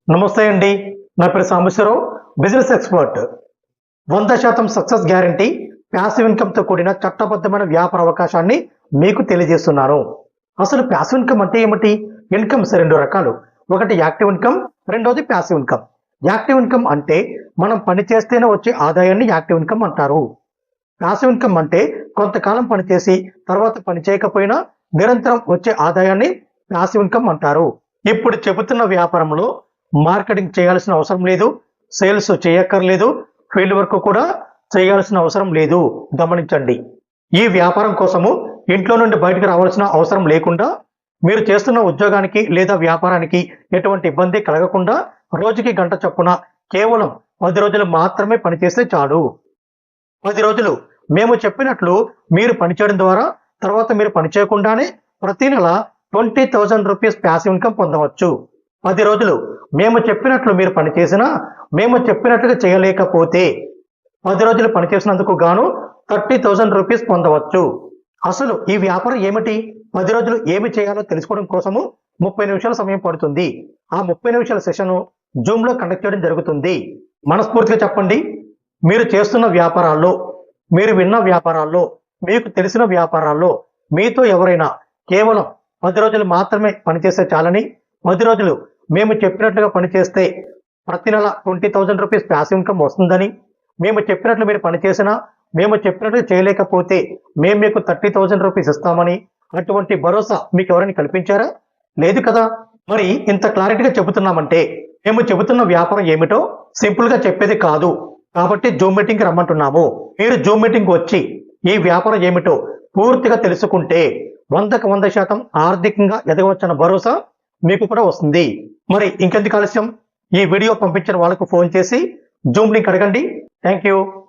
నమస్తే అండి. నా పేరు Sambasivarao, business expert. 100% success guarantee passive ఇన్కమ్‌తో కూడిన చట్టబద్ధమైన వ్యాపార అవకాశాన్ని మీకు తెలియజేస్తున్నాను. అసలు ప్యాసివ్ ఇన్కమ్ అంటే ఏమిటి? ఇన్కమ్స్ 2 రకాలు. ఒకటి యాక్టివ్ ఇన్కమ్, రెండోది ప్యాసివ్ ఇన్కమ్. యాక్టివ్ ఇన్కమ్ అంటే మనం పని చేస్తేనే వచ్చే ఆదాయాన్ని యాక్టివ్ ఇన్కమ్ అంటారు. ప్యాసివ్ ఇన్కమ్ అంటే కొంతకాలం పనిచేసి తర్వాత పని చేయకపోయినా నిరంతరం వచ్చే ఆదాయాన్ని ప్యాసివ్ ఇన్కమ్ అంటారు. ఇప్పుడు చెబుతున్న వ్యాపారంలో మార్కెటింగ్ చేయాల్సిన అవసరం లేదు, సేల్స్ చేయక్కర్లేదు, ఫీల్డ్ వర్క్ కూడా చేయాల్సిన అవసరం లేదు. గమనించండి. ఈ వ్యాపారం కోసము ఇంట్లో నుండి బయటకు రావాల్సిన అవసరం లేకుండా, మీరు చేస్తున్న ఉద్యోగానికి లేదా వ్యాపారానికి ఎటువంటి ఇబ్బంది కలగకుండా రోజుకి గంట చొప్పున కేవలం 10 రోజులు మాత్రమే పనిచేస్తే చాలు. 10 రోజులు మేము చెప్పినట్లు మీరు పనిచేయడం ద్వారా తర్వాత మీరు పని చేయకుండానే ప్రతి నెల 20,000 రూపీస్ ప్యాసివ్ ఇన్కమ్ పొందవచ్చు. 10 రోజులు మేము చెప్పినట్లు మీరు పని చేసినా, మేము చెప్పినట్లుగా చేయలేకపోతే 10 రోజులు పనిచేసినందుకు గాను 30,000 రూపీస్ పొందవచ్చు. అసలు ఈ వ్యాపారం ఏమిటి? 10 రోజులు ఏమి చేయాలో తెలుసుకోవడం కోసము 30 నిమిషాల సమయం పడుతుంది. ఆ 30 నిమిషాల సెషన్ జూమ్లో కండక్ట్ చేయడం జరుగుతుంది. మనస్ఫూర్తిగా చెప్పండి, మీరు చేస్తున్న వ్యాపారాల్లో, మీరు విన్న వ్యాపారాల్లో, మీకు తెలిసిన వ్యాపారాల్లో మీతో ఎవరైనా కేవలం 10 రోజులు మాత్రమే పనిచేస్తే చాలని, 10 రోజులు మేము చెప్పినట్లుగా పనిచేస్తే ప్రతి నెల 20,000 రూపీస్ ప్యాసివ్ ఇన్కమ్ వస్తుందని, మేము చెప్పినట్లు మీరు పనిచేసినా, మేము చెప్పినట్లు చేయలేకపోతే మేము మీకు 30,000 రూపీస్ ఇస్తామని, అటువంటి భరోసా మీకు ఎవరైనా కల్పించారా? లేదు కదా. మరి ఇంత క్లారిటీగా చెబుతున్నామంటే మేము చెబుతున్న వ్యాపారం ఏమిటో సింపుల్గా చెప్పేది కాదు. కాబట్టి జూమ్ మీటింగ్కి రమ్మంటున్నాము. మీరు జూమ్ మీటింగ్ వచ్చి ఈ వ్యాపారం ఏమిటో పూర్తిగా తెలుసుకుంటే 100కి 100% ఆర్థికంగా ఎదగవచ్చన్న భరోసా మీకు కూడా వస్తుంది. మరి ఇంకెందుకు ఆలస్యం? ఈ వీడియో పంపించిన వాళ్ళకు ఫోన్ చేసి జూమ్ లింక్ అడగండి. Thank you.